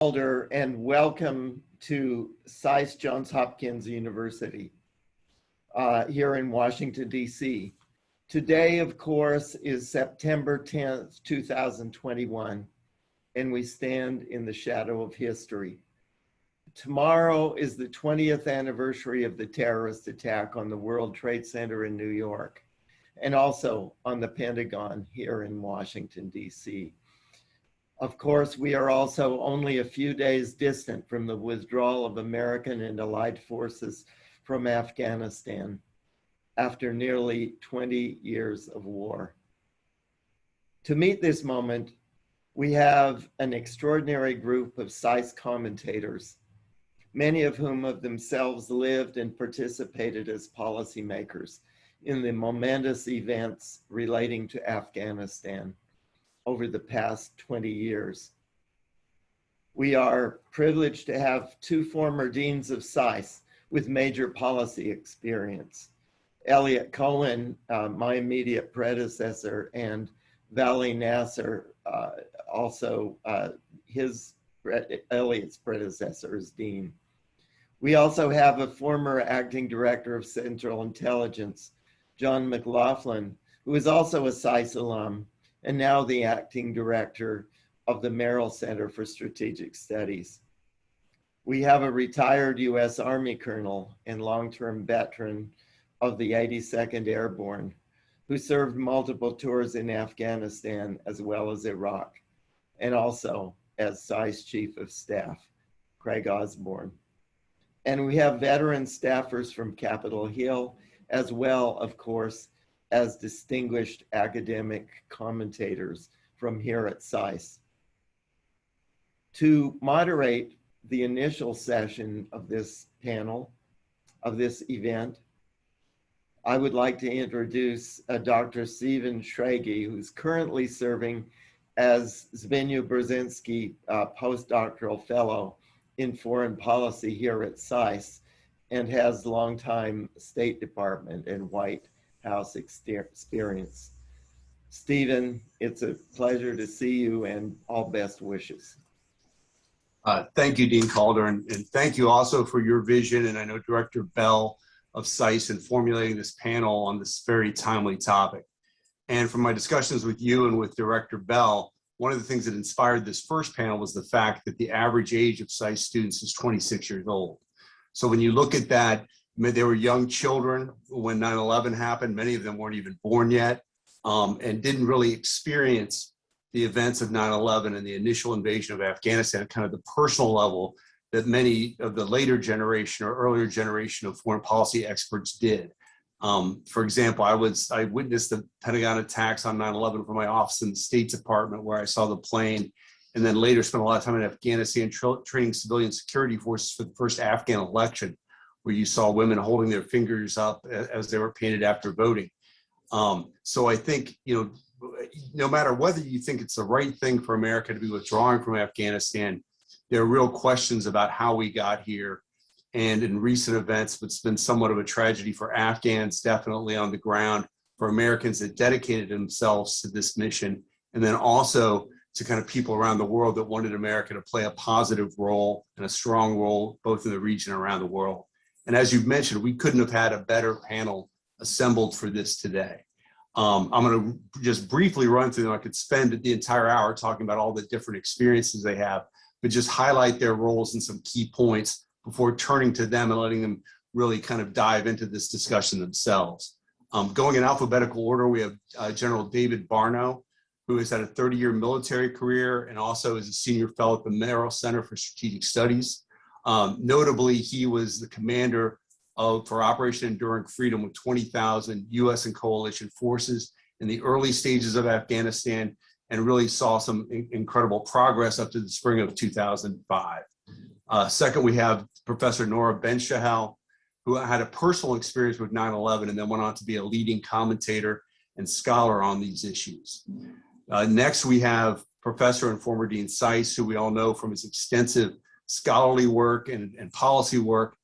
Calder, and welcome to SAIS Johns Hopkins University here in Washington, D.C. Today, of course, is September 10th, 2021, and we stand in the shadow of history. Tomorrow is the 20th anniversary of the terrorist attack on the World Trade Center in New York, and also on the Pentagon here in Washington, D.C. Of course, we are also only a few days distant from the withdrawal of American and allied forces from Afghanistan after nearly 20 years of war. To meet this moment, we have an extraordinary group of SAIS commentators, many of whom have themselves lived and participated as policymakers in the momentous events relating to Afghanistan over the past 20 years. We are privileged to have two former deans of SAIS with major policy experience. Eliot Cohen, my immediate predecessor, and Vali Nasser, Eliot's predecessor as dean. We also have a former acting director of Central Intelligence, John McLaughlin, who is also a SAIS alum, and now the acting director of the Merrill Center for Strategic Studies. We have a retired U.S. Army colonel and long-term veteran of the 82nd Airborne, who served multiple tours in Afghanistan as well as Iraq, and also as SAIS Chief of Staff, Craig Osborne. And we have veteran staffers from Capitol Hill, as well, of course, as distinguished academic commentators from here at SAIS. To moderate the initial session of this panel, of this event, I would like to introduce Dr. Stephen Schrage, who's currently serving as Zbigniew Brzezinski Postdoctoral Fellow in Foreign Policy here at SAIS, and has longtime State Department and White House experience. Stephen, it's a pleasure to see you, and all best wishes. Thank you, Dean Calder, and thank you also for your vision, and I know Director Bell of SAIS in formulating this panel on this very timely topic. And from my discussions with you and with Director Bell, one of the things that inspired this first panel was the fact that the average age of SAIS students is 26 years old. So when you look at that, they were young children when 9/11 happened. Many of them weren't even born yet, and didn't really experience the events of 9/11 and the initial invasion of Afghanistan at kind of the personal level that many of the later generation or earlier generation of foreign policy experts did. For example, I witnessed the Pentagon attacks on 9/11 from my office in the State Department, where I saw the plane, and then later spent a lot of time in Afghanistan training civilian security forces for the first Afghan election, where you saw women holding their fingers up as they were painted after voting. So I think, no matter whether you think it's the right thing for America to be withdrawing from Afghanistan, there are real questions about how we got here. And in recent events, it's been somewhat of a tragedy for Afghans, definitely on the ground, for Americans that dedicated themselves to this mission, and then also to kind of people around the world that wanted America to play a positive role and a strong role, both in the region and around the world. And as you've mentioned, we couldn't have had a better panel assembled for this today. I'm going to just briefly run through them. I could spend the entire hour talking about all the different experiences they have, but just highlight their roles and some key points before turning to them and letting them really kind of dive into this discussion themselves. Going in alphabetical order, we have General David Barno, who has had a 30-year military career and also is a senior fellow at the Merrill Center for Strategic Studies. Notably, he was the commander for Operation Enduring Freedom with 20,000 U.S. and coalition forces in the early stages of Afghanistan, and really saw some incredible progress up to the spring of 2005. Second, we have Professor Nora Bensahel, who had a personal experience with 9/11 and then went on to be a leading commentator and scholar on these issues. Next, we have Professor and former Dean SAIS, who we all know from his extensive scholarly work and policy work.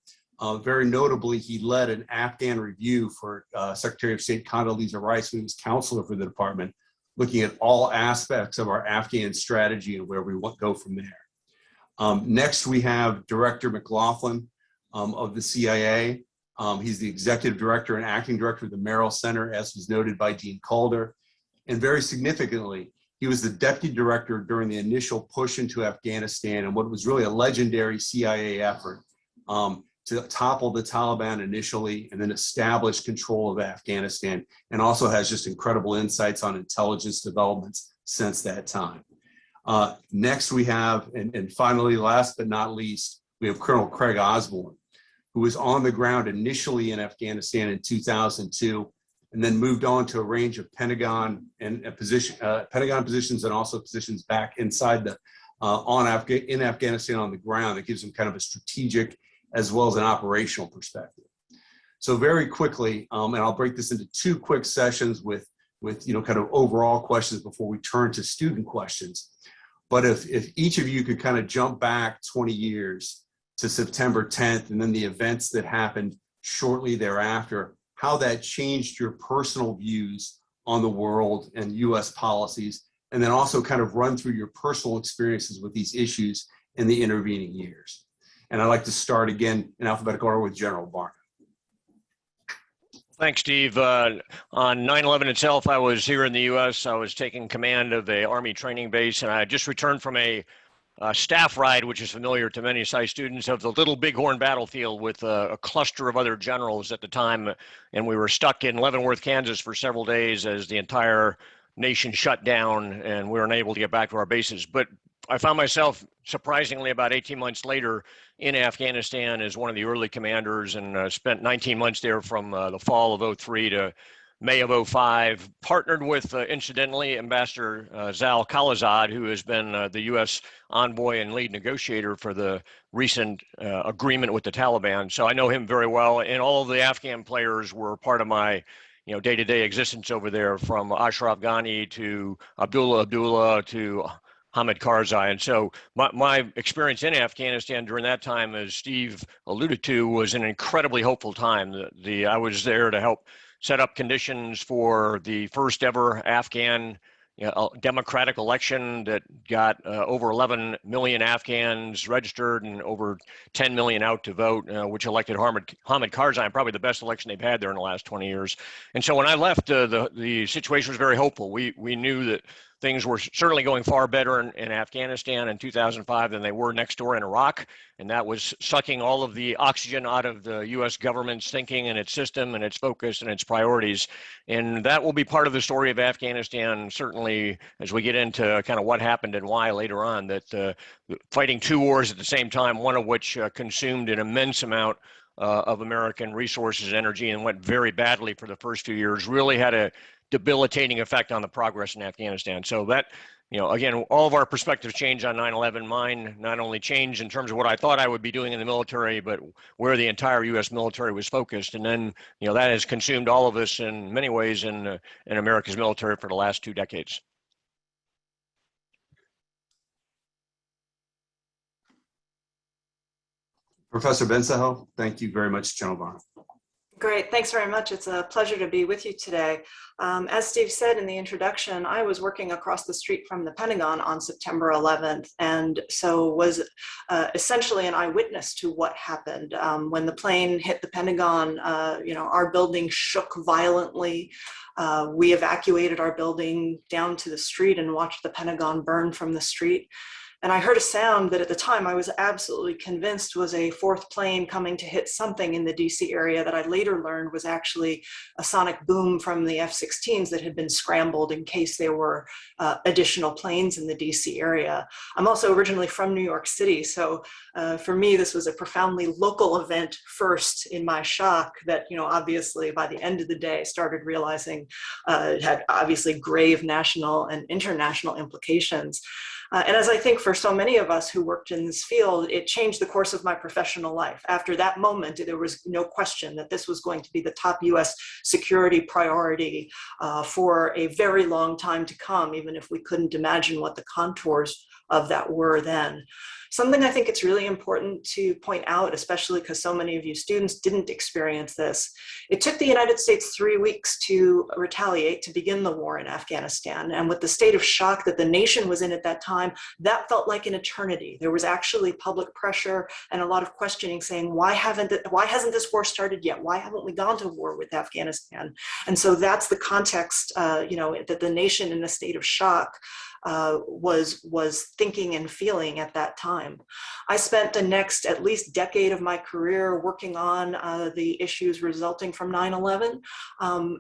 Very notably, he led an Afghan review for Secretary of State Condoleezza Rice, when he was counselor for the department, looking at all aspects of our Afghan strategy and where we want to go from there. Next, we have Director McLaughlin of the CIA. He's the Executive Director and Acting Director of the Merrill Center, as was noted by Dean Calder. And very significantly, he was the Deputy Director during the initial push into Afghanistan and what was really a legendary CIA effort to topple the Taliban initially and then establish control of Afghanistan, and also has just incredible insights on intelligence developments since that time. Next we have, and finally, last but not least, we have Colonel Craig Osborne, who was on the ground initially in Afghanistan in 2002, and then moved on to a range of Pentagon and Pentagon positions and also positions back inside the in Afghanistan on the ground. That gives him kind of a strategic as well as an operational perspective. So very quickly, and I'll break this into two quick sessions with kind of overall questions before we turn to student questions. But if each of you could kind of jump back 20 years to September 10th and then the events that happened shortly thereafter, how that changed your personal views on the world and US policies, and then also kind of run through your personal experiences with these issues in the intervening years. And I'd like to start again in alphabetical order with General Barno. Thanks, Steve. On 9/11 itself, I was here in the U.S. I was taking command of the Army training base, and I just returned from a staff ride, which is familiar to many SAIS students, of the Little Bighorn battlefield with a cluster of other generals at the time. And we were stuck in Leavenworth, Kansas for several days as the entire nation shut down and we were unable to get back to our bases. But I found myself, surprisingly, about 18 months later in Afghanistan as one of the early commanders, and spent 19 months there from the fall of 03 to May of 05, partnered with, incidentally, Ambassador Zal Khalilzad, who has been the U.S. envoy and lead negotiator for the recent agreement with the Taliban. So I know him very well, and all of the Afghan players were part of my day-to-day existence over there, from Ashraf Ghani to Abdullah to Hamid Karzai. And so my experience in Afghanistan during that time, as Steve alluded to, was an incredibly hopeful time. I was there to help set up conditions for the first ever Afghan democratic election that got over 11 million Afghans registered and over 10 million out to vote, which elected Hamid Karzai, probably the best election they've had there in the last 20 years. And so when I left, the situation was very hopeful. We knew that things were certainly going far better in Afghanistan in 2005 than they were next door in Iraq. And that was sucking all of the oxygen out of the U.S. government's thinking and its system and its focus and its priorities. And that will be part of the story of Afghanistan, certainly, as we get into kind of what happened and why later on, that fighting two wars at the same time, one of which consumed an immense amount of American resources and energy and went very badly for the first few years, really had a debilitating effect on the progress in Afghanistan. So that, again, all of our perspectives changed on 9/11. Mine not only changed in terms of what I thought I would be doing in the military, but where the entire U.S. military was focused. And then, that has consumed all of us in many ways in America's military for the last 2 decades. Professor Bensahel, thank you very much, General Barno. Great, thanks very much. It's a pleasure to be with you today. As Steve said in the introduction, I was working across the street from the Pentagon on September 11th, and so was essentially an eyewitness to what happened. When the plane hit the Pentagon, our building shook violently. We evacuated our building down to the street and watched the Pentagon burn from the street. And I heard a sound that at the time I was absolutely convinced was a fourth plane coming to hit something in the DC area that I later learned was actually a sonic boom from the F-16s that had been scrambled in case there were additional planes in the DC area. I'm also originally from New York City, so for me this was a profoundly local event first in my shock that, obviously by the end of the day started realizing it had obviously grave national and international implications. And as I think for so many of us who worked in this field, it changed the course of my professional life. After that moment, there was no question that this was going to be the top US security priority for a very long time to come, even if we couldn't imagine what the contours of that were then. Something I think it's really important to point out, especially because so many of you students didn't experience this, it took the United States 3 weeks to retaliate, to begin the war in Afghanistan. And with the state of shock that the nation was in at that time, that felt like an eternity. There was actually public pressure and a lot of questioning saying, why hasn't this war started yet? Why haven't we gone to war with Afghanistan? And so that's the context, that the nation in a state of shock was thinking and feeling at that time. I spent the next at least decade of my career working on the issues resulting from 9/11.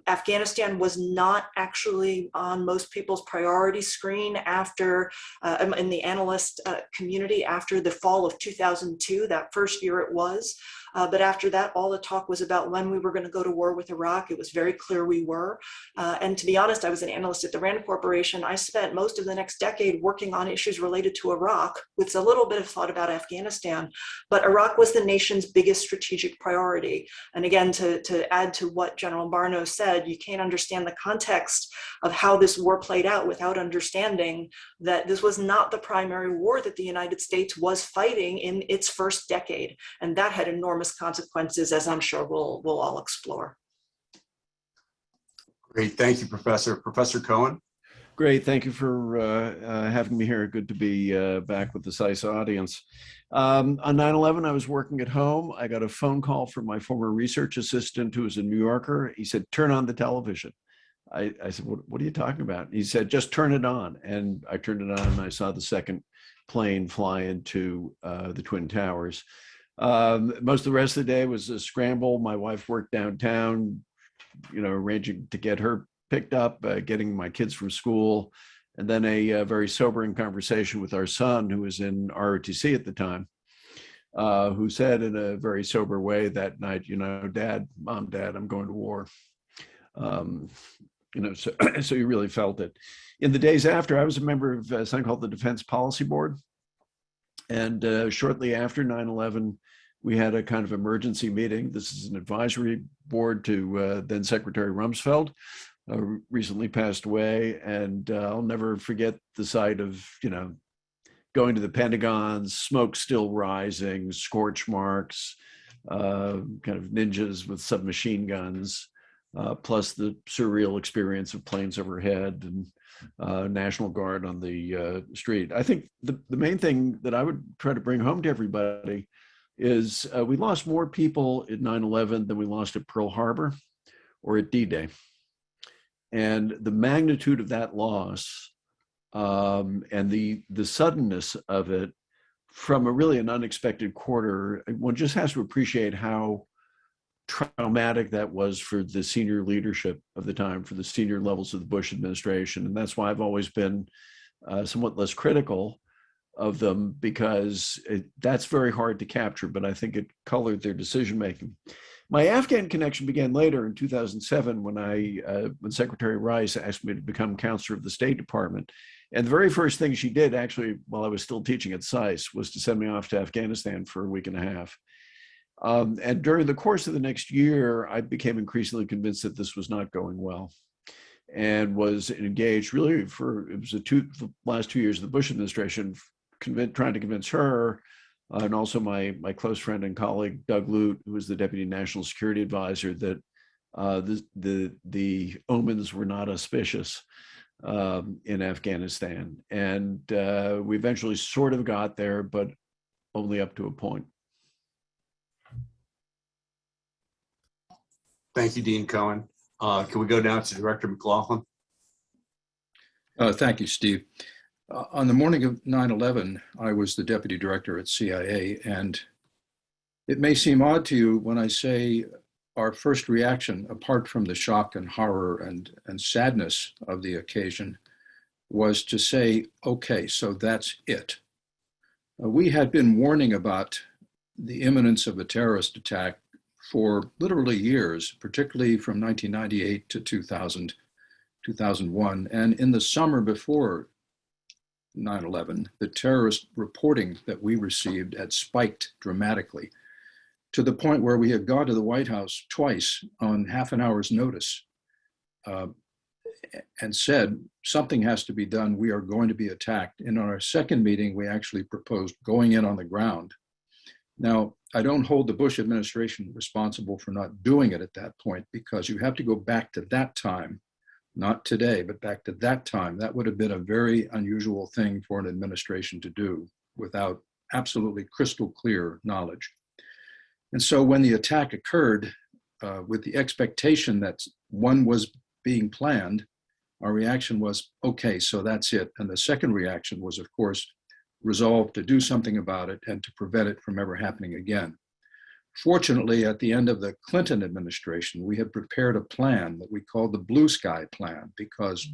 Afghanistan was not actually on most people's priority screen after, in the analyst community, after the fall of 2002, that first year it was. But after that, all the talk was about when we were going to go to war with Iraq. It was very clear we were. And to be honest, I was an analyst at the Rand Corporation. I spent most of the next decade working on issues related to Iraq, with a little bit of thought about Afghanistan. But Iraq was the nation's biggest strategic priority. And again, to add to what General Barno said, you can't understand the context of how this war played out without understanding that this was not the primary war that the United States was fighting in its first decade. And that had enormous consequences, as I'm sure we'll all explore. Great, thank you, Professor. Professor Cohen? Great, thank you for having me here. Good to be back with the SAIS audience. On 9/11, I was working at home. I got a phone call from my former research assistant who was a New Yorker. He said, turn on the television. I said, what are you talking about? He said, just turn it on. And I turned it on and I saw the second plane fly into the Twin Towers. Most of the rest of the day was a scramble. My wife worked downtown, arranging to get her picked up, getting my kids from school, and then a very sobering conversation with our son, who was in ROTC at the time, who said in a very sober way that night, Dad, Mom, Dad, I'm going to war. So you really felt it. In the days after, I was a member of something called the Defense Policy Board. And shortly after 9/11, we had a kind of emergency meeting. This is an advisory board to then Secretary Rumsfeld, recently passed away. And I'll never forget the sight of, going to the Pentagon, smoke still rising, scorch marks, kind of ninjas with submachine guns, plus the surreal experience of planes overhead and National Guard on the street. I think the main thing that I would try to bring home to everybody is we lost more people at 9/11 than we lost at Pearl Harbor or at D-Day. And the magnitude of that loss and the suddenness of it from an unexpected quarter, one just has to appreciate how traumatic that was for the senior leadership of the time, for the senior levels of the Bush administration. And that's why I've always been somewhat less critical of them, because that's very hard to capture, but I think it colored their decision-making. My Afghan connection began later in 2007 when Secretary Rice asked me to become counselor of the State Department. And the very first thing she did, actually, while I was still teaching at SAIS, was to send me off to Afghanistan for a week and a half. And during the course of the next year, I became increasingly convinced that this was not going well, and was engaged really the last 2 years of the Bush administration, trying to convince her, and also my close friend and colleague, Doug Lute, who was the Deputy National Security Advisor, that the omens were not auspicious in Afghanistan. And we eventually sort of got there, but only up to a point. Thank you, Dean Cohen. Can we go now to Director McLaughlin? Thank you, Steve. On the morning of 9/11, I was the deputy director at CIA, and it may seem odd to you when I say our first reaction, apart from the shock and horror and sadness of the occasion, was to say, okay, so that's it. We had been warning about the imminence of a terrorist attack for literally years, particularly from 1998 to 2001. And in the summer before 9/11, the terrorist reporting that we received had spiked dramatically to the point where we had gone to the White House twice on half an hour's notice. and said, something has to be done. We are going to be attacked. And on our second meeting, we actually proposed going in on the ground. Now, I don't hold the Bush administration responsible for not doing it at that point, because you have to go back to that time, not today, but back to that time. That would have been a very unusual thing for an administration to do without absolutely crystal clear knowledge. And so when the attack occurred, with the expectation that one was being planned, our reaction was, okay, so that's it. And the second reaction was, of course, resolve to do something about it and to prevent it from ever happening again. Fortunately, at the end of the Clinton administration, we had prepared a plan that we called the Blue Sky Plan, because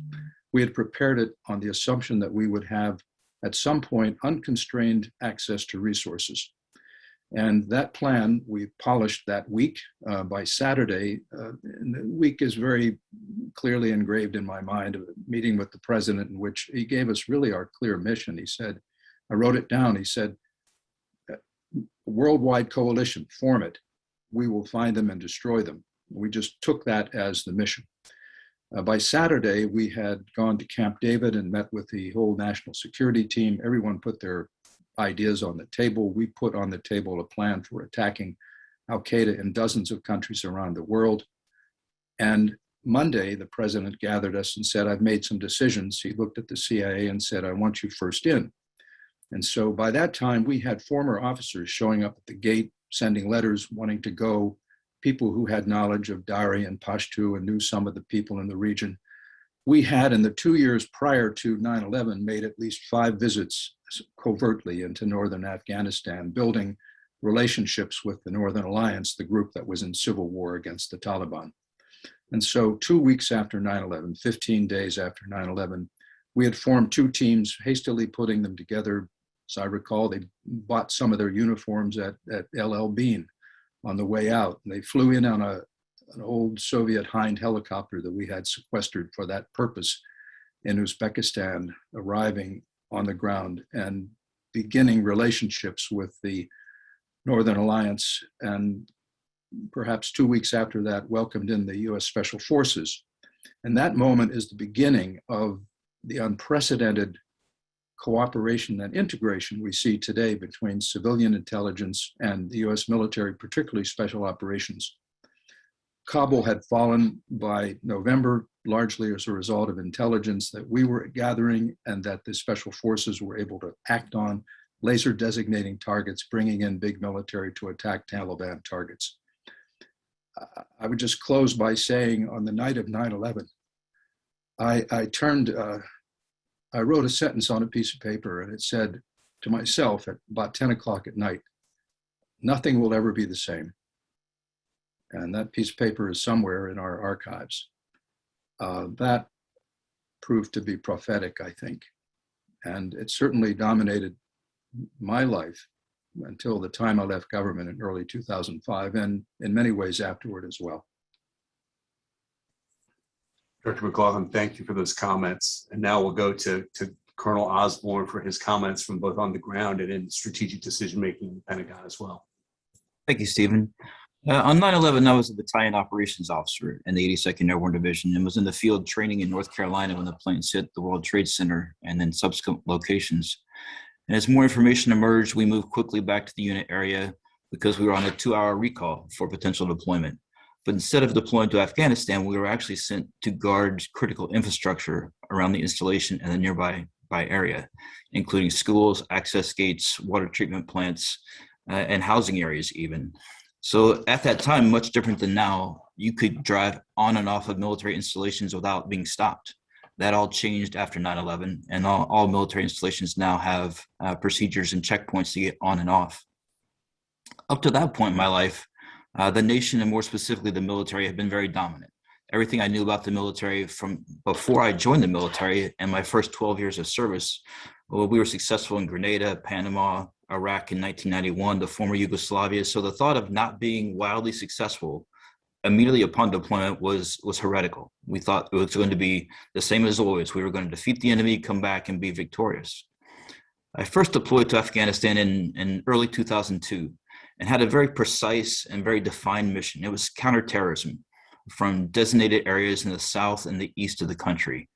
we had prepared it on the assumption that we would have, at some point, unconstrained access to resources. And that plan we polished that week. By Saturday, and the week is very clearly engraved in my mind, of a meeting with the president in which he gave us really our clear mission. He said, I wrote it down, he said, worldwide coalition, form it. We will find them and destroy them. We just took that as the mission. By Saturday, we had gone to Camp David and met with the whole national security team. Everyone put their ideas on the table. We put on the table a plan for attacking Al-Qaeda in dozens of countries around the world. And Monday, the president gathered us and said, I've made some decisions. He looked at the CIA and said, I want you first in. And so by that time, we had former officers showing up at the gate, sending letters, wanting to go, people who had knowledge of Dari and Pashto and knew some of the people in the region. We had, in the 2 years prior to 9/11, made at least 5 visits covertly into northern Afghanistan, building relationships with the Northern Alliance, the group that was in civil war against the Taliban. And so 2 weeks after 9/11, 15 days after 9/11, we had formed 2 teams, hastily putting them together. As I recall, they bought some of their uniforms at LL Bean on the way out. And they flew in on an old Soviet Hind helicopter that we had sequestered for that purpose in Uzbekistan, arriving on the ground and beginning relationships with the Northern Alliance. And perhaps 2 weeks after that, welcomed in the US Special Forces. And that moment is the beginning of the unprecedented cooperation and integration we see today between civilian intelligence and the US military, particularly special operations. Kabul had fallen by November, largely as a result of intelligence that we were gathering and that the special forces were able to act on, laser designating targets, bringing in big military to attack Taliban targets. I would just close by saying, on the night of 9/11, I wrote a sentence on a piece of paper, and it said to myself at about 10 o'clock at night, nothing will ever be the same. And that piece of paper is somewhere in our archives. That proved to be prophetic, I think. And it certainly dominated my life until the time I left government in early 2005, and in many ways afterward as well. Director McLaughlin, thank you for those comments. And now we'll go to Colonel Osborne for his comments from both on the ground and in strategic decision-making in the Pentagon as well. Thank you, Stephen. On 9/11, I was a battalion operations officer in the 82nd Airborne Division and was in the field training in North Carolina when the planes hit the World Trade Center and then subsequent locations. And as more information emerged, we moved quickly back to the unit area because we were on a 2-hour recall for potential deployment. But instead of deploying to Afghanistan, we were actually sent to guard critical infrastructure around the installation and the nearby area, including schools, access gates, water treatment plants, and housing areas even. So at that time, much different than now, you could drive on and off of military installations without being stopped. That all changed after 9/11, and all military installations now have procedures and checkpoints to get on and off. Up to that point in my life, the nation, and more specifically the military, have been very dominant. Everything I knew about the military from before I joined the military and my first 12 years of service, well, we were successful in Grenada, Panama, Iraq in 1991, the former Yugoslavia. So the thought of not being wildly successful immediately upon deployment was heretical. We thought it was going to be the same as always. We were going to defeat the enemy, come back, and be victorious. I first deployed to Afghanistan in early 2002 and had a very precise and very defined mission. It was counterterrorism. from designated areas in the south and the east of the country.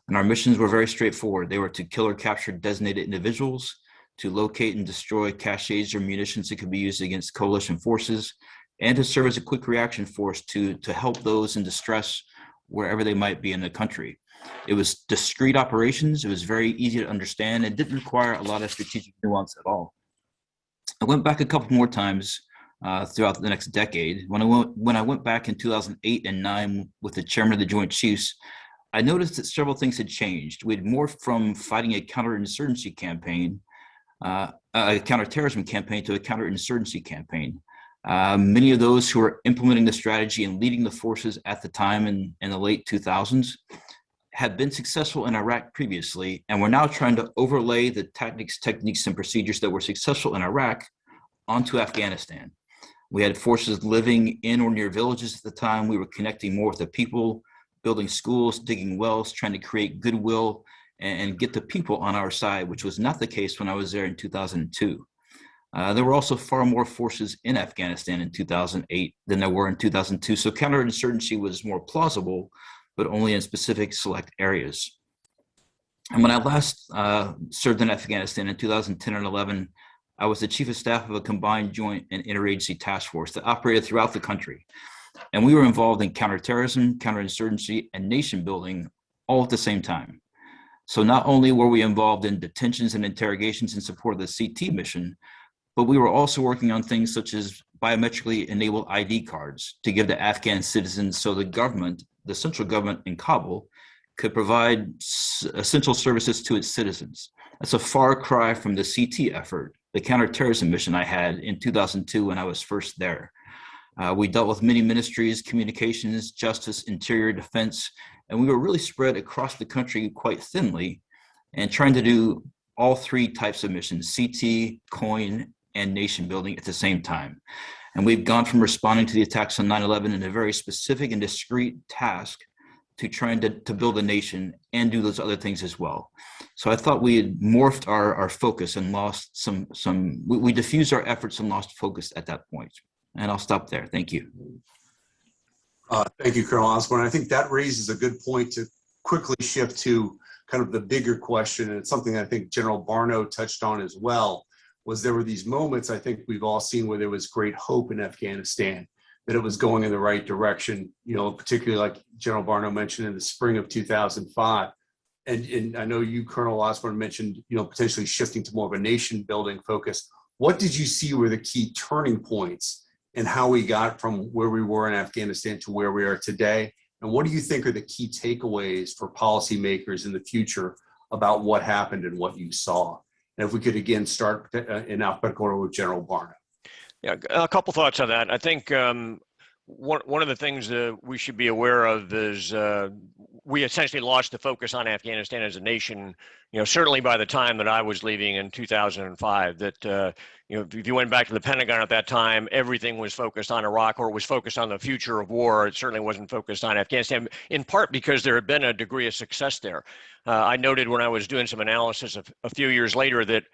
And our missions were very straightforward. They were to kill or capture designated individuals, to locate and destroy caches or munitions that could be used against coalition forces, and to serve as a quick reaction force to help those in distress wherever they might be in the country. It was discrete operations. It was very easy to understand. It didn't require a lot of strategic nuance at all. I went back a couple more times throughout the next decade. When I went back in 2008 and 9 with the chairman of the Joint Chiefs, I noticed that several things had changed. We'd morphed from fighting a counterinsurgency campaign, a counterterrorism campaign, to a counterinsurgency campaign. Many of those who were implementing the strategy and leading the forces at the time in the late 2000s had been successful in Iraq previously, and were now trying to overlay the tactics, techniques, and procedures that were successful in Iraq onto Afghanistan. We had forces living in or near villages at the time. We were connecting more with the people, building schools, digging wells, trying to create goodwill and get the people on our side, which was not the case when I was there in 2002. There were also far more forces in Afghanistan in 2008 than there were in 2002. So counterinsurgency was more plausible, but only in specific select areas. And when I last served in Afghanistan in 2010 and 11, I was the chief of staff of a combined joint and interagency task force that operated throughout the country. And we were involved in counterterrorism, counterinsurgency, and nation building all at the same time. So not only were we involved in detentions and interrogations in support of the CT mission, but we were also working on things such as biometrically enabled ID cards to give to Afghan citizens so the government, the central government in Kabul, could provide essential services to its citizens. That's a far cry from the CT effort, the counterterrorism mission I had in 2002 when I was first there. We dealt with many ministries, communications, justice, interior, defense, and we were really spread across the country quite thinly and trying to do all three types of missions, CT, Cohen, and nation building at the same time. And we've gone from responding to the attacks on 9/11 in a very specific and discrete task to trying to build a nation and do those other things as well. So I thought we had morphed our focus and lost we diffused our efforts and lost focus at that point. And I'll stop there. Thank you. Thank you, Colonel Osborne. I think that raises a good point to quickly shift to kind of the bigger question. And it's something I think General Barno touched on as well, was there were these moments I think we've all seen where there was great hope in Afghanistan, that it was going in the right direction, you know, particularly like General Barno mentioned in the spring of 2005. And I know you, Colonel Osborne, mentioned, you know, potentially shifting to more of a nation building focus. What did you see were the key turning points in how we got from where we were in Afghanistan to where we are today? And what do you think are the key takeaways for policymakers in the future about what happened and what you saw? And if we could again start in alphabetical order with General Barno. Yeah, a couple thoughts on that. I think one of the things that we should be aware of is we essentially lost the focus on Afghanistan as a nation, you know, certainly by the time that I was leaving in 2005, that, you know, if you went back to the Pentagon at that time, everything was focused on Iraq, or it was focused on the future of war. It certainly wasn't focused on Afghanistan, in part because there had been a degree of success there. I noted when I was doing some analysis a few years later that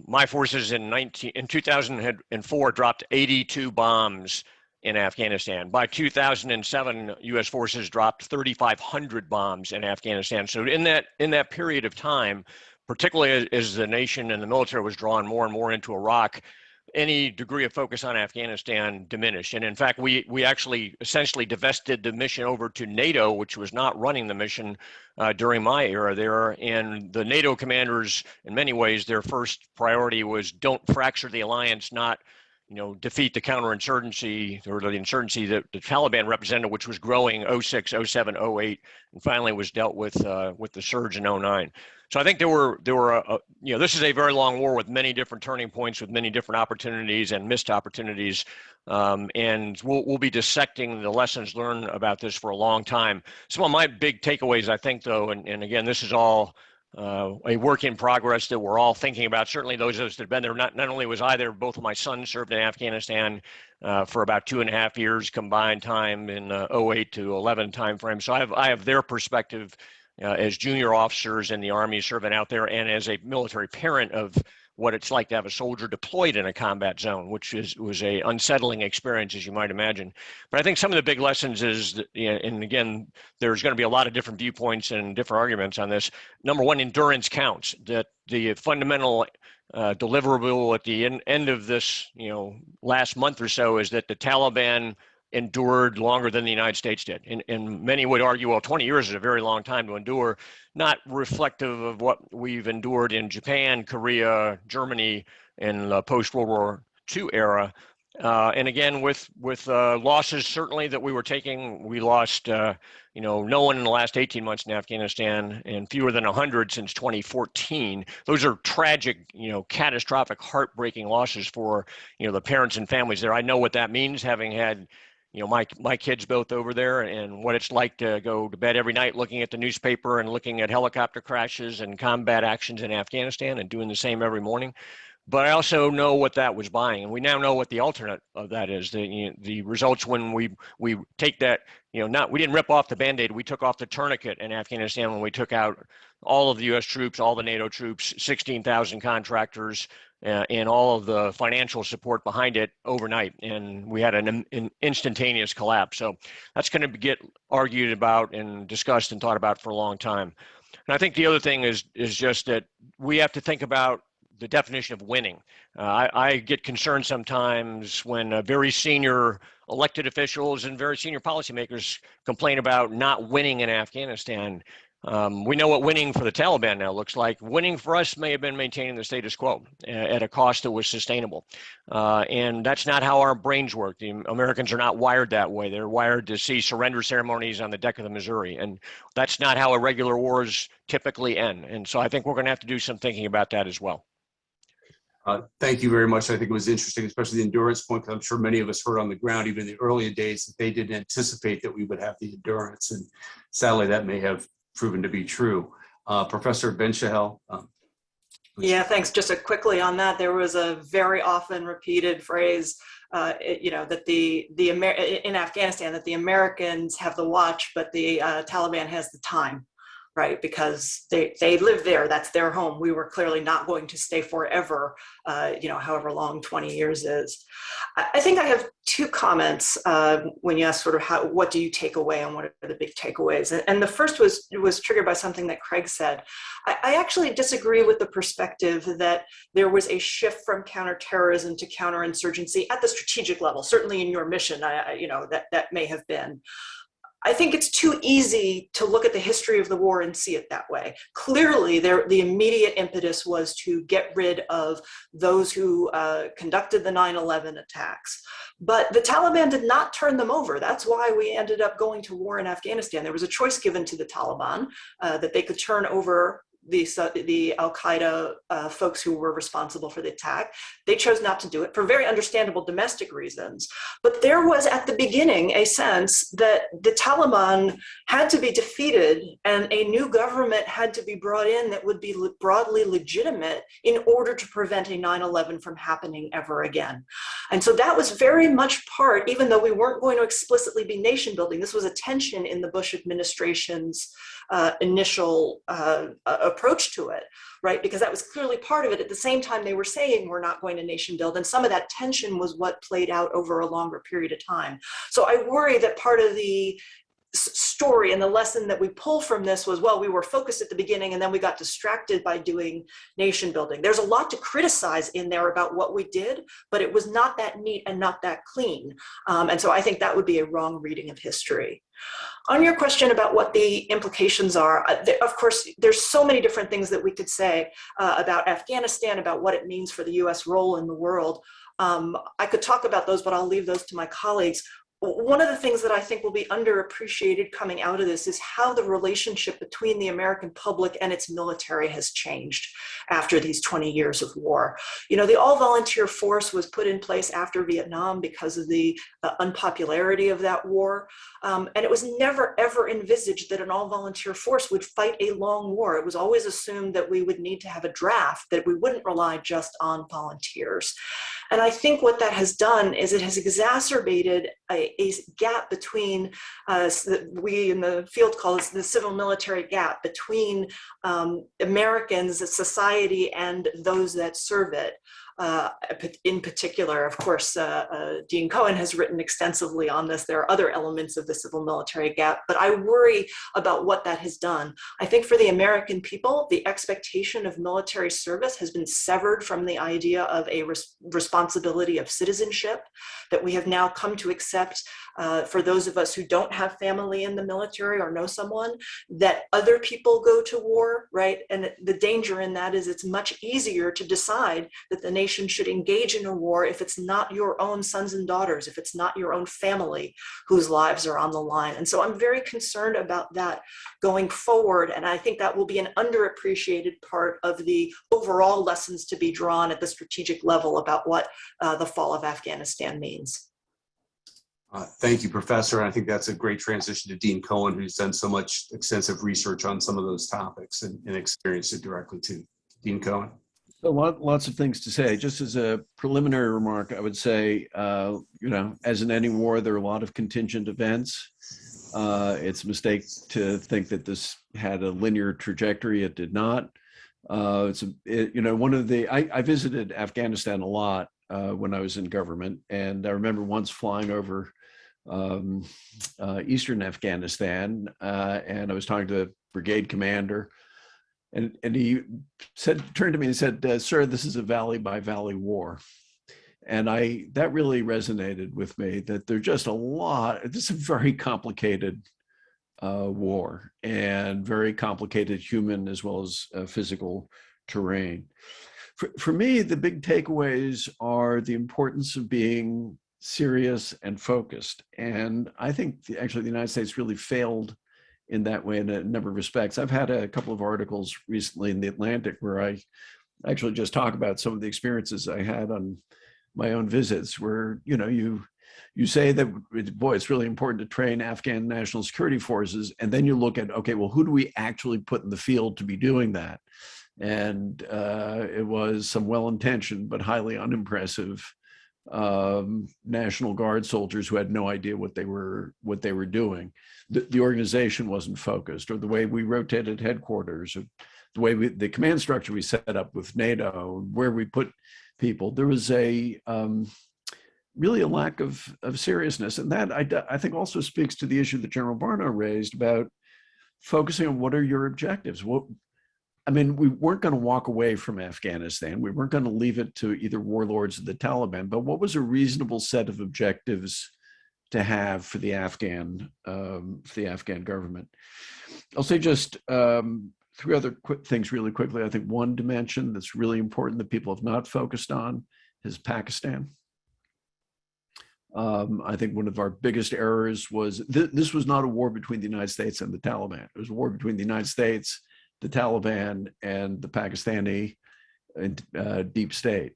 my forces in 2004 dropped 82 bombs in Afghanistan. By 2007, U.S. forces dropped 3,500 bombs in Afghanistan. So in that period of time, particularly as the nation and the military was drawn more and more into Iraq, any degree of focus on Afghanistan diminished. And in fact, we actually essentially divested the mission over to NATO, which was not running the mission during my era there. And the NATO commanders, in many ways, their first priority was don't fracture the alliance, not, you know, defeat the counterinsurgency or the insurgency that the Taliban represented, which was growing 06, 07, 08, and finally was dealt with the surge in 09. So I think there were you know, this is a very long war with many different turning points, with many different opportunities and missed opportunities. And we'll be dissecting the lessons learned about this for a long time. Some of my big takeaways, I think, though, and again, this is all a work in progress that we're all thinking about. Certainly those of us that have been there, not only was I there, both of my sons served in Afghanistan for about 2.5 years combined time in 08 to 11 timeframe. So I have their perspective as junior officers in the Army serving out there, and as a military parent of what it's like to have a soldier deployed in a combat zone, which was a unsettling experience, as you might imagine. But I think some of the big lessons is, that, and again, there's going to be a lot of different viewpoints and different arguments on this. Number one, endurance counts. That the fundamental deliverable at the end of this, last month or so is that the Taliban endured longer than the United States did. And many would argue, well, 20 years is a very long time to endure, not reflective of what we've endured in Japan, Korea, Germany in the post-World War II era. And again, with losses certainly that we were taking, we lost, no one in the last 18 months in Afghanistan, and fewer than 100 since 2014. Those are tragic, catastrophic, heartbreaking losses for, the parents and families there. I know what that means, having had, my kids both over there, and what it's like to go to bed every night looking at the newspaper and looking at helicopter crashes and combat actions in Afghanistan and doing the same every morning. But I also know what that was buying, and we now know what the alternate of that is. The results when we take that, we didn't rip off the Band-Aid, we took off the tourniquet in Afghanistan when we took out all of the U.S. troops, all the NATO troops, 16,000 contractors, and all of the financial support behind it overnight, and we had an instantaneous collapse. So that's going to get argued about and discussed and thought about for a long time. And I think the other thing is just that we have to think about the definition of winning. I get concerned sometimes when very senior elected officials and very senior policymakers complain about not winning in Afghanistan. We know what winning for the Taliban now looks like. Winning for us may have been maintaining the status quo at a cost that was sustainable. And that's not how our brains work. The Americans are not wired that way. They're wired to see surrender ceremonies on the deck of the Missouri. And that's not how irregular wars typically end. And so I think we're going to have to do some thinking about that as well. Thank you very much. I think it was interesting, especially the endurance point, because I'm sure many of us heard on the ground, even in the earlier days, that they didn't anticipate that we would have the endurance. And sadly, that may have proven to be true. Professor Bensahel. Yeah, thanks. Just quickly on that, there was a very often repeated phrase, that in Afghanistan, that the Americans have the watch, but the Taliban has the time. Right, because they live there, that's their home. We were clearly not going to stay forever, however long 20 years is. I think I have two comments when you ask sort of what do you take away and what are the big takeaways? And the first was triggered by something that Craig said. I actually disagree with the perspective that there was a shift from counterterrorism to counterinsurgency at the strategic level. Certainly in your mission, that may have been. I think it's too easy to look at the history of the war and see it that way. Clearly, the immediate impetus was to get rid of those who conducted the 9/11 attacks. But the Taliban did not turn them over. That's why we ended up going to war in Afghanistan. There was a choice given to the Taliban that they could turn over the Al-Qaeda folks who were responsible for the attack. They chose not to do it for very understandable domestic reasons. But there was at the beginning a sense that the Taliban had to be defeated and a new government had to be brought in that would be broadly legitimate in order to prevent a 9/11 from happening ever again. And so that was very much part, even though we weren't going to explicitly be nation building, this was a tension in the Bush administration's initial approach to it, right? Because that was clearly part of it. At the same time, they were saying we're not going to nation build. And some of that tension was what played out over a longer period of time. So I worry that part of the story and the lesson that we pull from this was, well, we were focused at the beginning and then we got distracted by doing nation building. There's a lot to criticize in there about what we did, but it was not that neat and not that clean. And so I think that would be a wrong reading of history. On your question about what the implications are, of course, there's so many different things that we could say about Afghanistan, about what it means for the US role in the world. I could talk about those, but I'll leave those to my colleagues. One of the things that I think will be underappreciated coming out of this is how the relationship between the American public and its military has changed after these 20 years of war. You know, the all-volunteer force was put in place after Vietnam because of the unpopularity of that war. And it was never, ever envisaged that an all-volunteer force would fight a long war. It was always assumed that we would need to have a draft, that we wouldn't rely just on volunteers. And I think what that has done is it has exacerbated a gap between, we in the field call it the civil military gap between Americans, society, and those that serve it. In particular, of course, Dean Cohen has written extensively on this. There are other elements of the civil military gap, but I worry about what that has done. I think for the American people, the expectation of military service has been severed from the idea of a responsibility of citizenship that we have now come to accept for those of us who don't have family in the military or know someone, that other people go to war, right? And the danger in that is it's much easier to decide that the nation should engage in a war if it's not your own sons and daughters, if it's not your own family whose lives are on the line. And so I'm very concerned about that going forward. And I think that will be an underappreciated part of the overall lessons to be drawn at the strategic level about what the fall of Afghanistan means. Thank you, Professor. And I think that's a great transition to Dean Cohen, who's done so much extensive research on some of those topics and experienced it directly too. Dean Cohen. Lots of things to say. Just as a preliminary remark, I would say, as in any war, there are a lot of contingent events. It's a mistake to think that this had a linear trajectory. It did not. I visited Afghanistan a lot when I was in government, and I remember once flying over eastern Afghanistan, and I was talking to the brigade commander. And he turned to me and said, "Sir, this is a valley by valley war." And that really resonated with me, that there's just this is a very complicated war, and very complicated human as well as physical terrain. For me, the big takeaways are the importance of being serious and focused. And I think actually the United States really failed in that way in a number of respects. I've had a couple of articles recently in The Atlantic where I actually just talk about some of the experiences I had on my own visits, where, you say that, boy, it's really important to train Afghan national security forces. And then you look at, okay, well, who do we actually put in the field to be doing that? And it was some well-intentioned but highly unimpressive National Guard soldiers who had no idea what they were doing. The organization wasn't focused, or the way we rotated headquarters, or the way the command structure we set up with NATO, where we put people. There was really a lack of seriousness, and that I think also speaks to the issue that General Barno raised about focusing on what are your objectives. We weren't going to walk away from Afghanistan. We weren't going to leave it to either warlords or the Taliban, but what was a reasonable set of objectives to have for the Afghan government? I'll say just three other quick things really quickly. I think one dimension that's really important that people have not focused on is Pakistan. I think one of our biggest errors was this was not a war between the United States and the Taliban. It was a war between the United States, the Taliban, and the Pakistani deep state.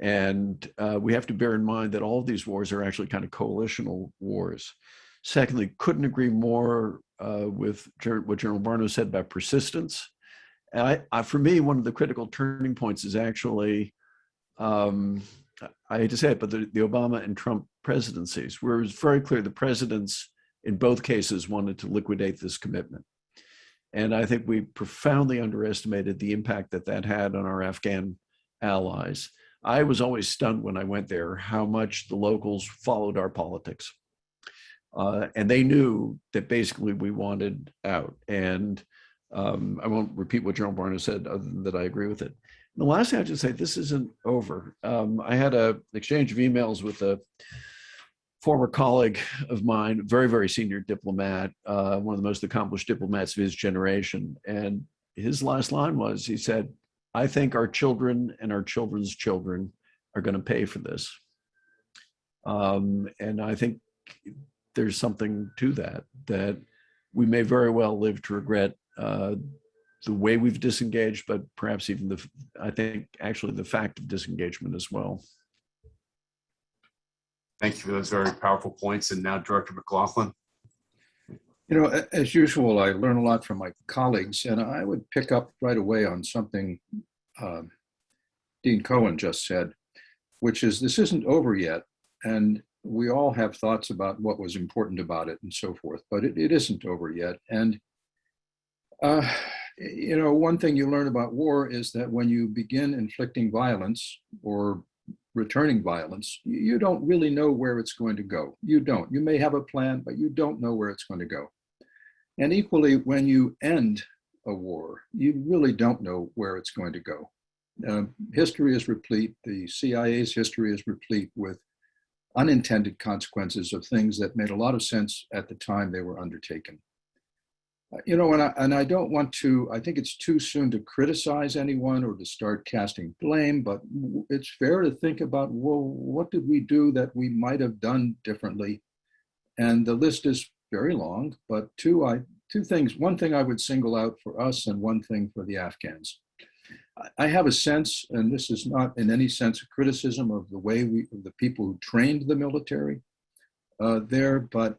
And we have to bear in mind that all of these wars are actually kind of coalitional wars. Secondly, couldn't agree more with what General Barno said about persistence. And for me, one of the critical turning points is actually, I hate to say it, but the Obama and Trump presidencies, where it was very clear the presidents in both cases wanted to liquidate this commitment. And I think we profoundly underestimated the impact that had on our Afghan allies. I was always stunned when I went there how much the locals followed our politics. And they knew that basically we wanted out. And I won't repeat what General Barno said, other than that I agree with it. And the last thing I just say, this isn't over. I had an exchange of emails with a former colleague of mine, very, very senior diplomat, one of the most accomplished diplomats of his generation. And his last line was, he said, "I think our children and our children's children are going to pay for this." And I think there's something to that we may very well live to regret the way we've disengaged, but perhaps even I think actually the fact of disengagement as well. Thank you for those very powerful points. And now Director McLaughlin. As usual, I learn a lot from my colleagues, and I would pick up right away on something Dean Cohen just said. which is this isn't over yet. And we all have thoughts about what was important about it and so forth, but it isn't over yet. And, one thing you learn about war is that when you begin inflicting violence or returning violence, you don't really know where it's going to go. You don't. You may have a plan, but you don't know where it's going to go. And equally, when you end a war, you really don't know where it's going to go. History is replete. The CIA's history is replete with unintended consequences of things that made a lot of sense at the time they were undertaken. And I don't want to, I think it's too soon to criticize anyone or to start casting blame, but it's fair to think about, well, what did we do that we might have done differently? And the list is very long, but two things. One thing I would single out for us and one thing for the Afghans. I have a sense, and this is not in any sense a criticism of the way the people who trained the military there, but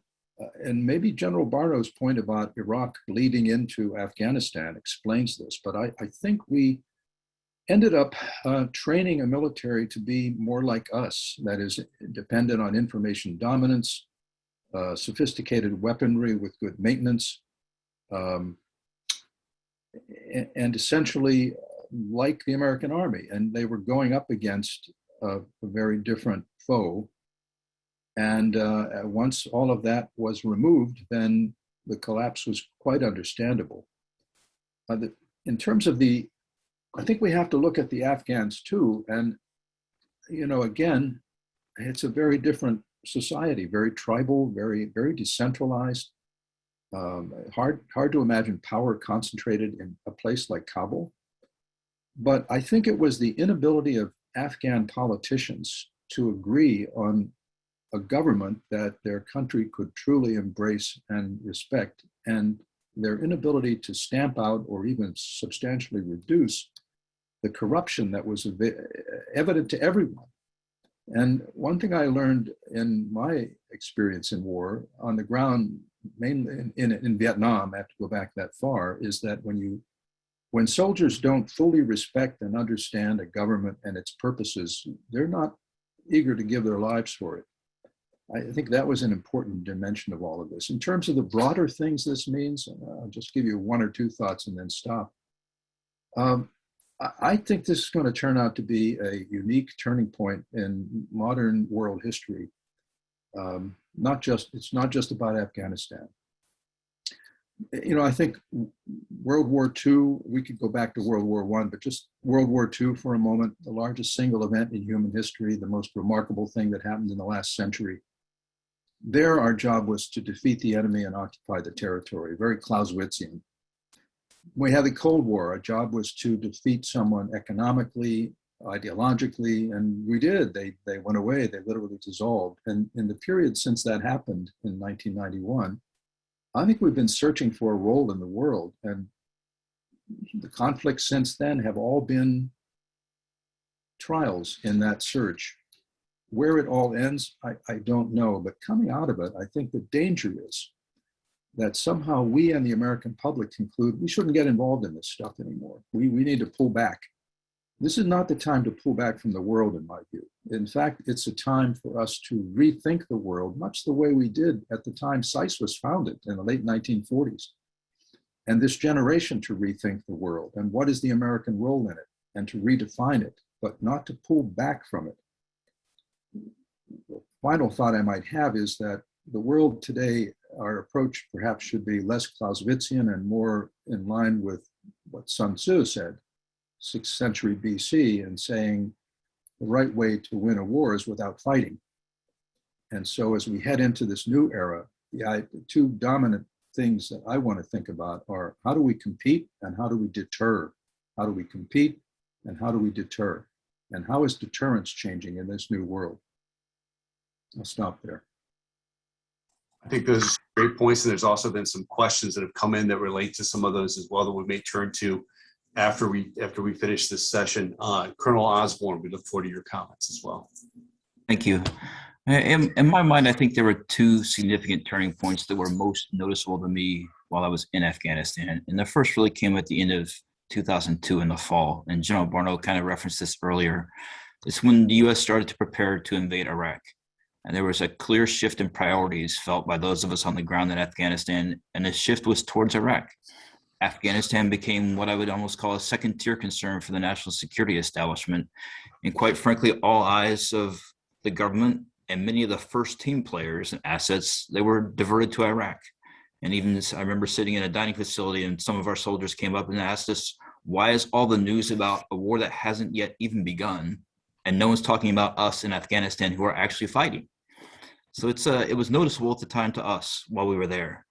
and maybe General Barno's point about Iraq bleeding into Afghanistan explains this, but I think we ended up training a military to be more like us, that is dependent on information dominance, sophisticated weaponry with good maintenance, and essentially like the American Army. And they were going up against a very different foe. And once all of that was removed, then the collapse was quite understandable. In terms of I think we have to look at the Afghans too. And, again, it's a very different society, very tribal, very, very decentralized. Hard to imagine power concentrated in a place like Kabul. But I think it was the inability of Afghan politicians to agree on a government that their country could truly embrace and respect, and their inability to stamp out or even substantially reduce the corruption that was evident to everyone. And one thing I learned in my experience in war on the ground, mainly in Vietnam, I have to go back that far, is that when soldiers don't fully respect and understand a government and its purposes, they're not eager to give their lives for it. I think that was an important dimension of all of this. In terms of the broader things this means, I'll just give you one or two thoughts and then stop. I think this is going to turn out to be a unique turning point in modern world history. It's not just about Afghanistan. I think World War II, we could go back to World War I, but just World War II for a moment, the largest single event in human history, the most remarkable thing that happened in the last century. There, our job was to defeat the enemy and occupy the territory, very Clausewitzian. We had the Cold War. Our job was to defeat someone economically, ideologically, and we did. They went away. They literally dissolved. And in the period since that happened in 1991, I think we've been searching for a role in the world, and the conflicts since then have all been trials in that search. Where it all ends, I don't know, but coming out of it, I think the danger is that somehow we and the American public conclude we shouldn't get involved in this stuff anymore. We need to pull back. This is not the time to pull back from the world, in my view. In fact, it's a time for us to rethink the world, much the way we did at the time SAIS was founded in the late 1940s. And this generation to rethink the world and what is the American role in it, and to redefine it, but not to pull back from it. The final thought I might have is that the world today, our approach perhaps should be less Clausewitzian and more in line with what Sun Tzu said, 6th century BC, and saying the right way to win a war is without fighting. And so as we head into this new era, the two dominant things that I want to think about are how do we compete and how do we deter? How do we compete and how do we deter? And how is deterrence changing in this new world? I'll stop there. I think those are great points, and there's also been some questions that have come in that relate to some of those as well that we may turn to after we finish this session. Colonel Osborne, we look forward to your comments as well. Thank you. In my mind, I think there were two significant turning points that were most noticeable to me while I was in Afghanistan. And the first really came at the end of 2002 in the fall. And General Barno kind of referenced this earlier. It's when the US started to prepare to invade Iraq. And there was a clear shift in priorities felt by those of us on the ground in Afghanistan, and the shift was towards Iraq. Afghanistan became what I would almost call a second-tier concern for the national security establishment. And quite frankly, all eyes of the government and many of the first-team players and assets, they were diverted to Iraq. And even this, I remember sitting in a dining facility and some of our soldiers came up and asked us, why is all the news about a war that hasn't yet even begun and no one's talking about us in Afghanistan who are actually fighting? So it was noticeable at the time to us while we were there.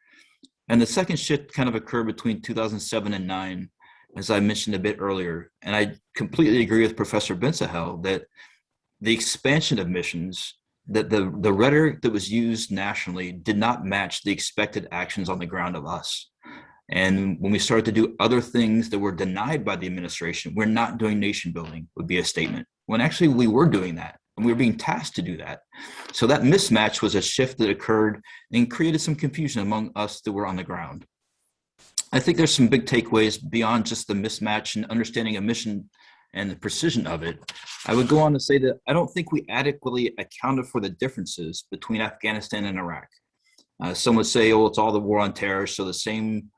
And the second shift kind of occurred between 2007 and 9, as I mentioned a bit earlier. And I completely agree with Professor Bensahel that the expansion of missions, that the rhetoric that was used nationally did not match the expected actions on the ground of us. And when we started to do other things that were denied by the administration, we're not doing nation building would be a statement, when actually we were doing that. And we were being tasked to do that. So that mismatch was a shift that occurred and created some confusion among us that were on the ground. I think there's some big takeaways beyond just the mismatch and understanding a mission and the precision of it. I would go on to say that I don't think we adequately accounted for the differences between Afghanistan and Iraq. Some would say, oh, it's all the war on terror, so the same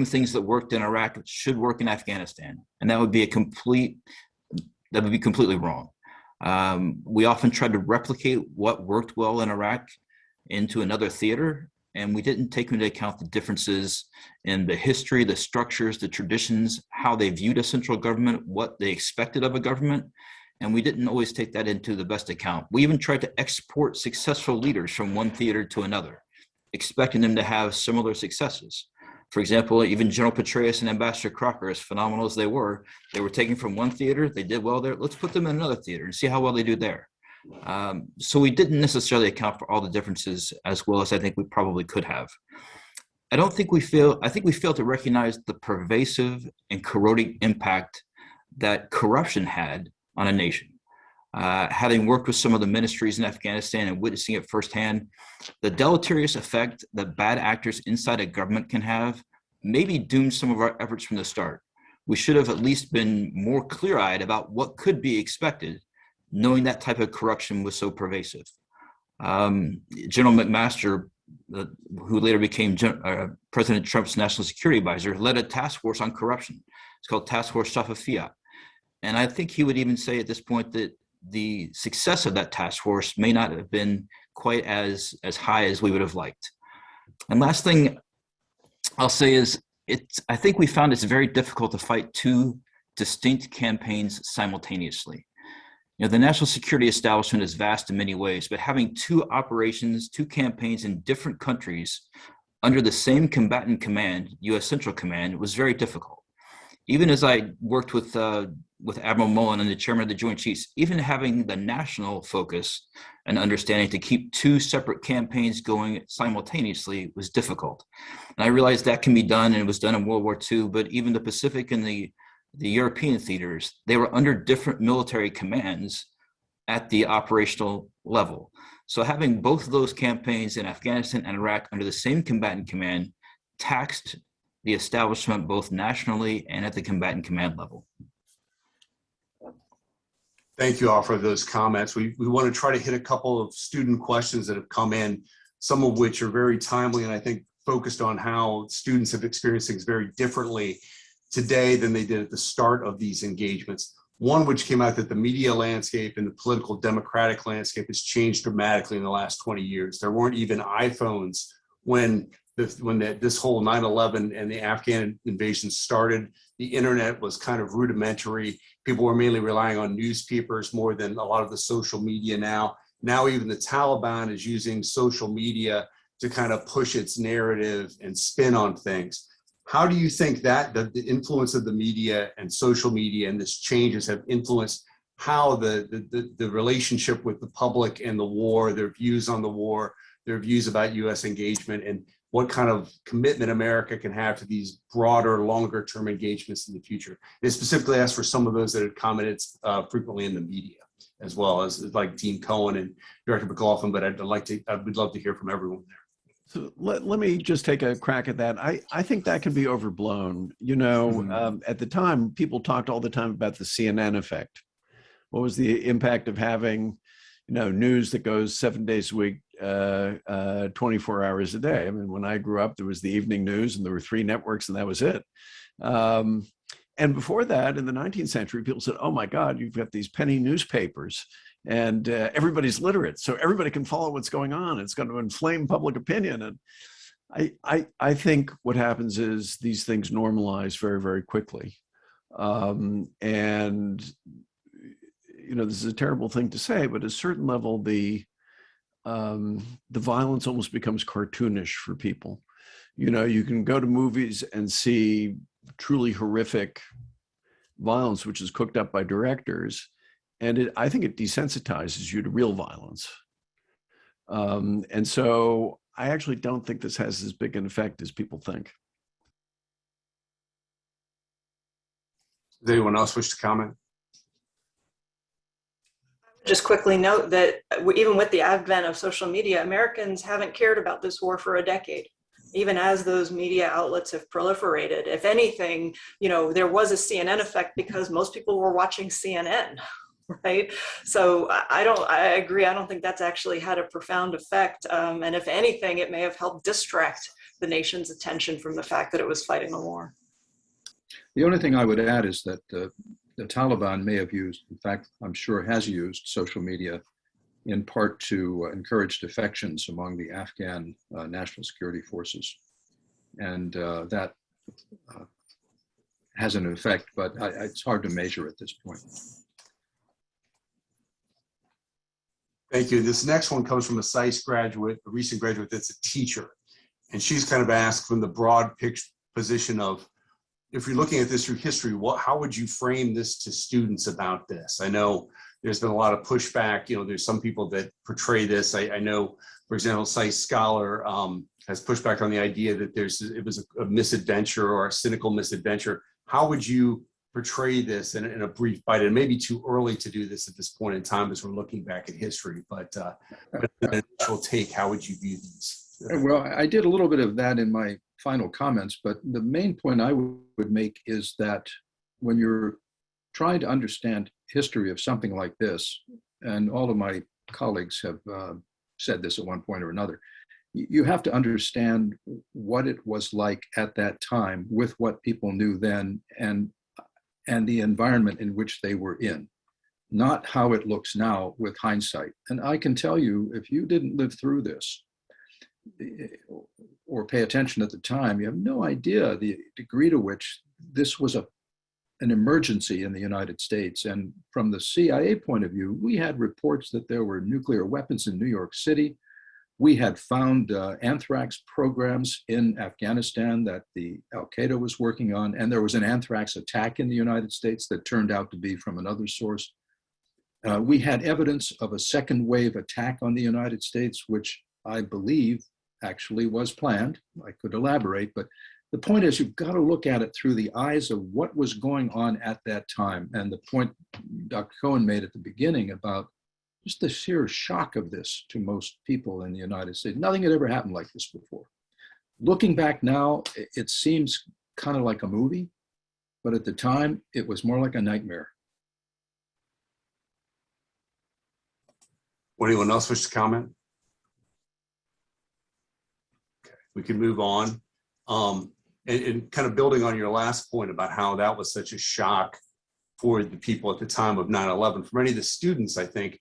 things that worked in Iraq should work in Afghanistan. And that would be completely wrong. We often tried to replicate what worked well in Iraq into another theater, and we didn't take into account the differences in the history, the structures, the traditions, how they viewed a central government, what they expected of a government, and we didn't always take that into the best account. We even tried to export successful leaders from one theater to another, expecting them to have similar successes. For example, even General Petraeus and Ambassador Crocker, as phenomenal as they were taken from one theater, they did well there, let's put them in another theater and see how well they do there. So we didn't necessarily account for all the differences as well as I think we probably could have. I think we failed to recognize the pervasive and corroding impact that corruption had on a nation. Having worked with some of the ministries in Afghanistan and witnessing it firsthand, the deleterious effect that bad actors inside a government can have maybe doomed some of our efforts from the start. We should have at least been more clear-eyed about what could be expected, knowing that type of corruption was so pervasive. General McMaster, who later became President Trump's national security advisor, led a task force on corruption. It's called Task Force Shafafia. And I think he would even say at this point that the success of that task force may not have been quite as high as we would have liked. And last thing I'll say is, I think we found it's very difficult to fight two distinct campaigns simultaneously. You know, the national security establishment is vast in many ways, but having two operations, two campaigns in different countries under the same combatant command, U.S. Central Command, was very difficult. Even as I worked with Admiral Mullen and the chairman of the Joint Chiefs, even having the national focus and understanding to keep two separate campaigns going simultaneously was difficult. And I realized that can be done, and it was done in World War II, but even the Pacific and the European theaters, they were under different military commands at the operational level. So having both of those campaigns in Afghanistan and Iraq under the same combatant command taxed the establishment both nationally and at the combatant command level. Thank you all for those comments. We want to try to hit a couple of student questions that have come in, some of which are very timely and I think focused on how students have experienced things very differently today than they did at the start of these engagements. One which came out that the media landscape and the political democratic landscape has changed dramatically in the last 20 years. There weren't even iPhones when this whole 9/11 and the Afghan invasion started. The internet was kind of rudimentary. People were mainly relying on newspapers more than a lot of the social media now. Now even the Taliban is using social media to kind of push its narrative and spin on things. How do you think that the influence of the media and social media and this changes have influenced how the relationship with the public and the war, their views on the war, their views about U.S. engagement, and what kind of commitment America can have to these broader, longer term engagements in the future? They specifically asked for some of those that had commented frequently in the media, as well as like Dean Cohen and Director McLaughlin, but I would love to hear from everyone there. So let me just take a crack at that. I think that can be overblown. You know, at the time, people talked all the time about the CNN effect. What was the impact of having, news that goes 7 days a week, 24 hours a day? I mean, when I grew up, there was the evening news and there were 3 networks and that was it. And before that, in the 19th century, people said, oh my God, you've got these penny newspapers and everybody's literate. So everybody can follow what's going on. It's going to inflame public opinion. And I think what happens is these things normalize very, very quickly. And, this is a terrible thing to say, but at a certain level, the violence almost becomes cartoonish for people. You can go to movies and see truly horrific violence, which is cooked up by directors. And I think it desensitizes you to real violence. And so I actually don't think this has as big an effect as people think. Does anyone else wish to comment? Just quickly note that even with the advent of social media, Americans haven't cared about this war for a decade, even as those media outlets have proliferated. If anything, there was a CNN effect because most people were watching CNN, right? So I agree. I don't think that's actually had a profound effect. And if anything, it may have helped distract the nation's attention from the fact that it was fighting a war. The only thing I would add is that the Taliban may have used, in fact, I'm sure has used social media in part to encourage defections among the Afghan national security forces. And that has an effect, but it's hard to measure at this point. Thank you. This next one comes from a SAIS graduate, a recent graduate that's a teacher. And she's kind of asked from the broad position of, if you're looking at this through history, how would you frame this to students about this? I know there's been a lot of pushback. There's some people that portray this. I know, for example, SAIS scholar has pushed back on the idea that it was a misadventure or a cynical misadventure. How would you portray this in a brief bite? And maybe too early to do this at this point in time as we're looking back at history, but an initial take, how would you view these? Well, I did a little bit of that in my final comments, but the main point I would make is that when you're trying to understand history of something like this, and all of my colleagues have said this at one point or another, you have to understand what it was like at that time with what people knew then and the environment in which they were in, not how it looks now with hindsight. And I can tell you, if you didn't live through this or pay attention at the time, you have no idea the degree to which this was an emergency in the United States. And from the CIA point of view, we had reports that there were nuclear weapons in New York City. We had found anthrax programs in Afghanistan that the Al-Qaeda was working on, and there was an anthrax attack in the United States that turned out to be from another source. We had evidence of a second wave attack on the United States, which I believe actually was planned. I could elaborate, but the point is you've got to look at it through the eyes of what was going on at that time. And the point Dr. Cohen made at the beginning about just the sheer shock of this to most people in the United States. Nothing had ever happened like this before. Looking back now, it seems kind of like a movie, but at the time, it was more like a nightmare. Would anyone else wish to comment? Okay, we can move on. And kind of building on your last point about how that was such a shock for the people at the time of 9/11. For many of the students, I think,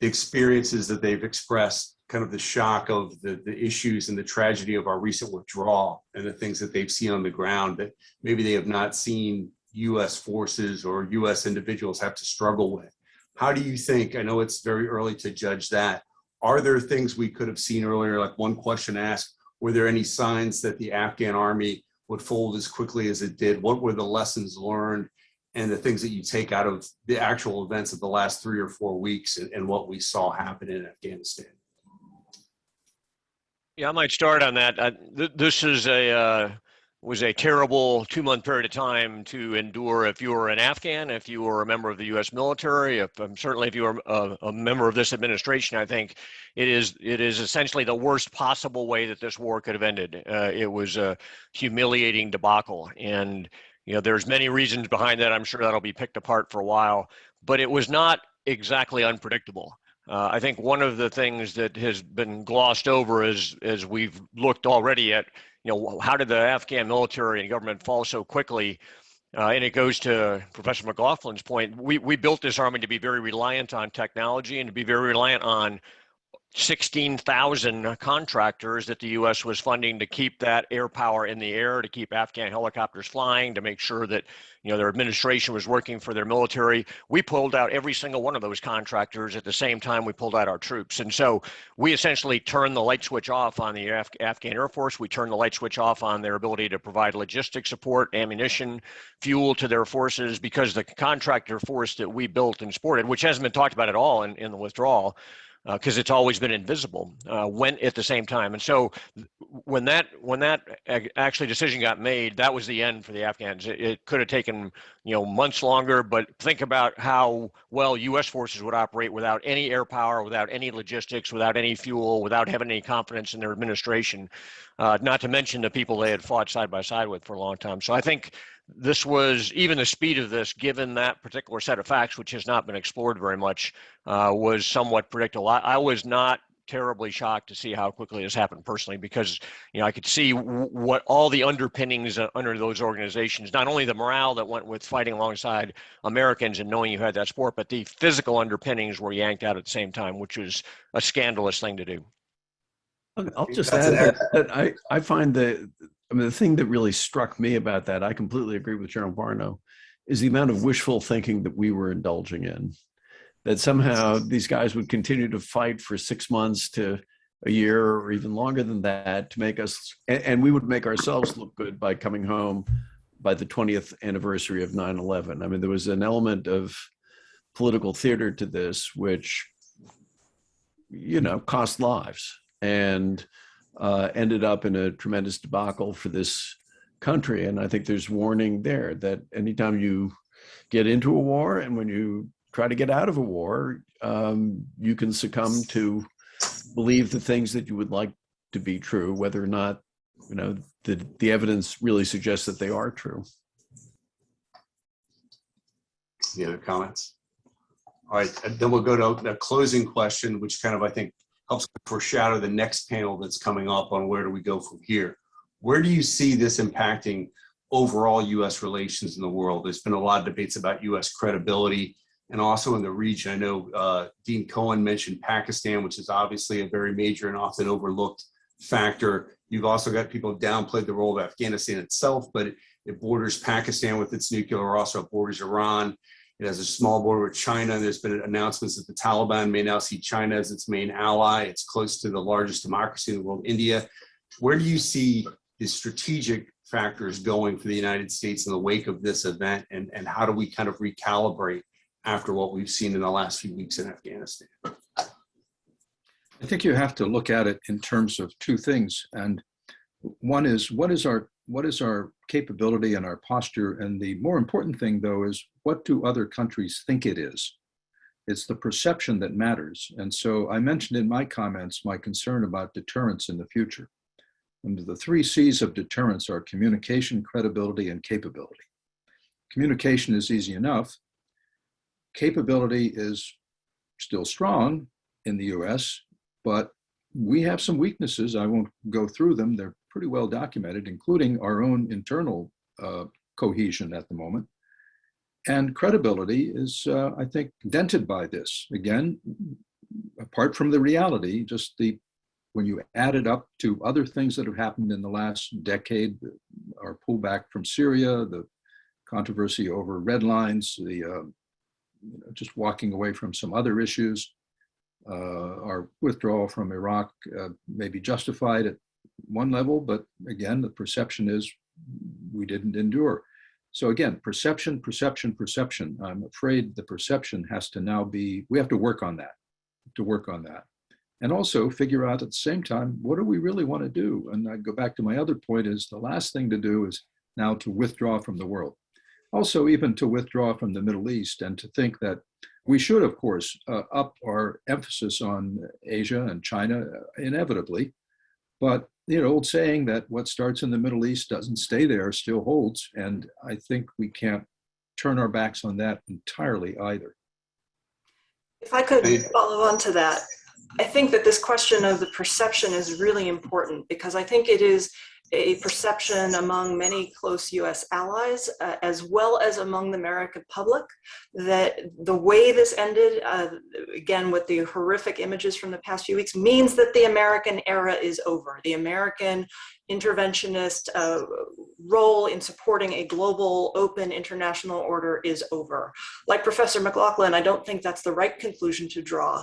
the experiences that they've expressed, kind of the shock of the issues and the tragedy of our recent withdrawal and the things that they've seen on the ground that maybe they have not seen U.S. forces or U.S. individuals have to struggle with. How do you think, I know it's very early to judge that, are there things we could have seen earlier? Like one question asked, were there any signs that the Afghan army would fold as quickly as it did? What were the lessons learned and the things that you take out of the actual events of the last 3 or 4 weeks and what we saw happen in Afghanistan? Yeah, I might start on that. This is was a terrible 2-month period of time to endure if you were an Afghan, if you were a member of the U.S. military, certainly if you were a member of this administration. I think it is essentially the worst possible way that this war could have ended. It was a humiliating debacle, and there's many reasons behind that. I'm sure that'll be picked apart for a while. but it was not exactly unpredictable. I think one of the things that has been glossed over as we've looked already at, how did the Afghan military and government fall so quickly? And it goes to Professor McLaughlin's point. We built this army to be very reliant on technology and to be very reliant on 16,000 contractors that the U.S. was funding to keep that air power in the air, to keep Afghan helicopters flying, to make sure that their administration was working for their military. We pulled out every single one of those contractors at the same time we pulled out our troops. And so we essentially turned the light switch off on the Afghan Air Force. We turned the light switch off on their ability to provide logistic support, ammunition, fuel to their forces, because the contractor force that we built and supported, which hasn't been talked about at all in the withdrawal, because it's always been invisible, went at the same time. And so when that actually decision got made, that was the end for the Afghans. It could have taken months longer, but think about how well U.S. forces would operate without any air power, without any logistics, without any fuel, without having any confidence in their administration, not to mention the people they had fought side by side with for a long time. So I think this was, even the speed of this, given that particular set of facts, which has not been explored very much, was somewhat predictable. I was not terribly shocked to see how quickly this happened personally, because I could see what all the underpinnings under those organizations, not only the morale that went with fighting alongside Americans and knowing you had that support, but the physical underpinnings were yanked out at the same time, which was a scandalous thing to do. I'll just add that I find the thing that really struck me about that, I completely agree with General Barno, is the amount of wishful thinking that we were indulging in. That somehow these guys would continue to fight for 6 months to a year or even longer than that to make us, and we would make ourselves look good by coming home by the 20th anniversary of 9/11. I mean, there was an element of political theater to this, which, cost lives and ended up in a tremendous debacle for this country. And I think there's warning there that anytime you get into a war and when you try to get out of a war, you can succumb to believe the things that you would like to be true, whether or not, the evidence really suggests that they are true. Any other comments? All right, and then we'll go to the closing question, which kind of, I think, helps foreshadow the next panel that's coming up on where do we go from here. Where do you see this impacting overall U.S. relations in the world? There's been a lot of debates about U.S. credibility and also in the region. I know Dean Cohen mentioned Pakistan, which is obviously a very major and often overlooked factor. You've also got people who downplayed the role of Afghanistan itself, but it borders Pakistan with its nuclear, also borders Iran. It has a small border with China. There's been announcements that the Taliban may now see China as its main ally. It's close to the largest democracy in the world, India. Where do you see the strategic factors going for the United States in the wake of this event? And how do we kind of recalibrate after what we've seen in the last few weeks in Afghanistan? I think you have to look at it in terms of two things. And one is, what is our capability and our posture? And the more important thing, though, is what do other countries think it is? It's the perception that matters. And so I mentioned in my comments my concern about deterrence in the future. And the 3 C's of deterrence are communication, credibility, and capability. Communication is easy enough. Capability is still strong in the US, but we have some weaknesses. I won't go through them. They're pretty well documented, including our own internal cohesion at the moment. And credibility is, I think, dented by this. Again, apart from the reality, just when you add it up to other things that have happened in the last decade, our pullback from Syria, the controversy over red lines, just walking away from some other issues, our withdrawal from Iraq may be justified at one level, but again, the perception is we didn't endure. So again, perception. I'm afraid the perception has to now be, we have to work on that, And also figure out at the same time, what do we really want to do? And I go back to my other point is the last thing to do is now to withdraw from the world. Also, even to withdraw from the Middle East and to think that we should, of course, up our emphasis on Asia and China inevitably. But the old saying that what starts in the Middle East doesn't stay there still holds. And I think we can't turn our backs on that entirely either. If I could follow on to that, I think that this question of the perception is really important because I think it is a perception among many close US allies, as well as among the American public, that the way this ended, again, with the horrific images from the past few weeks, means that the American era is over. The American interventionist role in supporting a global, open international order is over. Like Professor McLaughlin, I don't think that's the right conclusion to draw.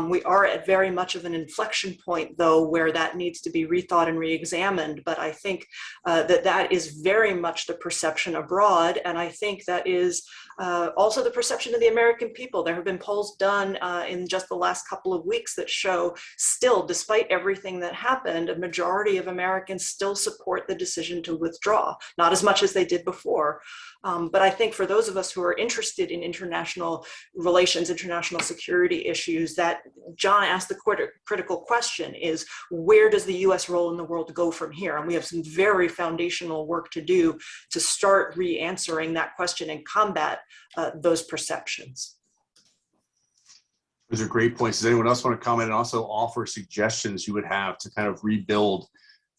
We are at very much of an inflection point, though, where that needs to be rethought and re-examined. But I think that is very much the perception abroad. And I think that is also the perception of the American people. There have been polls done in just the last couple of weeks that show still, despite everything that happened, a majority of Americans still support the decision to withdraw, not as much as they did before. But I think for those of us who are interested in international relations, international security issues, that John asked the critical question is, where does the US role in the world go from here? And we have some very foundational work to do to start re-answering that question and combat those perceptions. Those are great points. Does anyone else want to comment and also offer suggestions you would have to kind of rebuild,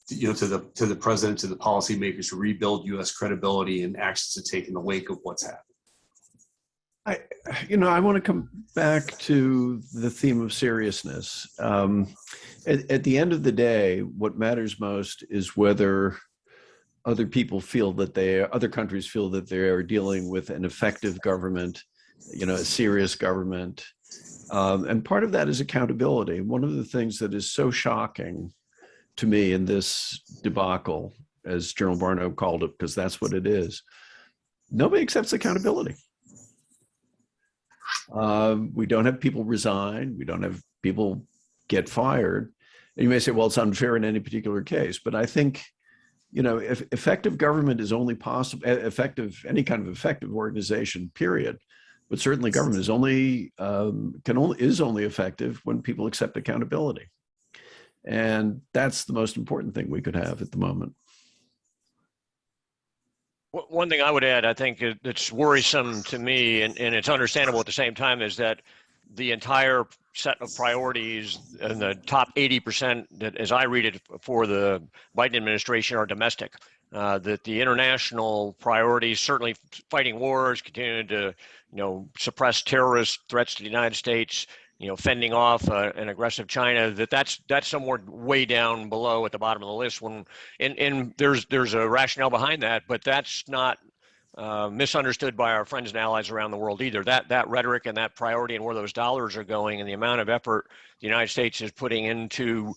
to the president, to the policymakers, to rebuild U.S. credibility and actions to take in the wake of what's happened? I want to come back to the theme of seriousness. At the end of the day, what matters most is whether other countries feel that they are dealing with an effective government, a serious government. And part of that is accountability. One of the things that is so shocking to me in this debacle, as General Barno called it, because that's what it is, nobody accepts accountability. We don't have people resign. We don't have people get fired. And you may say, well, it's unfair in any particular case. But I think, if effective government is only possible, any kind of effective organization, period. But certainly government is only effective when people accept accountability. And that's the most important thing we could have at the moment. One thing I would add, I think it's worrisome to me, and it's understandable at the same time, is that the entire set of priorities and the top 80% that, as I read it, for the Biden administration are domestic. That the international priorities, certainly fighting wars, continuing to, suppress terrorist threats to the United States, fending off an aggressive China, that's somewhere way down below at the bottom of the list. And there's a rationale behind that, but that's not misunderstood by our friends and allies around the world either. That rhetoric and that priority and where those dollars are going and the amount of effort the United States is putting into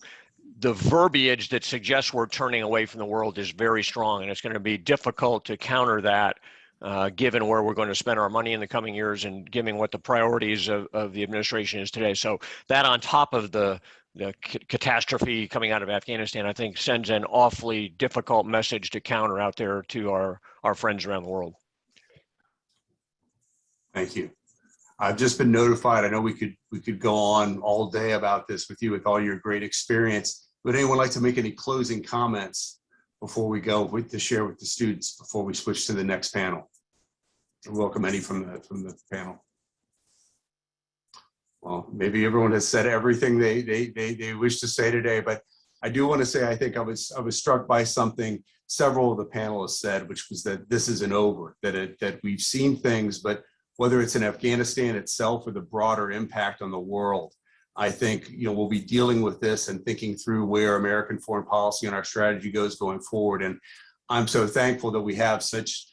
the verbiage that suggests we're turning away from the world is very strong, and it's going to be difficult to counter that given where we're going to spend our money in the coming years and given what the priorities of the administration is today. So that, on top of the catastrophe coming out of Afghanistan, I think sends an awfully difficult message to counter out there to our friends around the world. Thank you. I've just been notified. I know we could go on all day about this with you, with all your great experience. Would anyone like to make any closing comments before we go to share with the students before we switch to the next panel? I welcome any from the panel. Well, maybe everyone has said everything they wish to say today, but I do want to say I think I was struck by something several of the panelists said, which was that this isn't over, that we've seen things, but whether it's in Afghanistan itself or the broader impact on the world, I think we'll be dealing with this and thinking through where American foreign policy and our strategy goes going forward. And I'm so thankful that we have such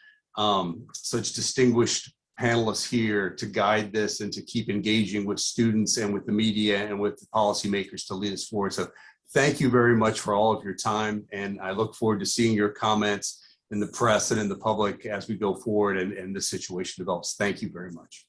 distinguished panelists here to guide this and to keep engaging with students and with the media and with the policymakers to lead us forward. So thank you very much for all of your time, and I look forward to seeing your comments in the press and in the public as we go forward and the situation develops. Thank you very much.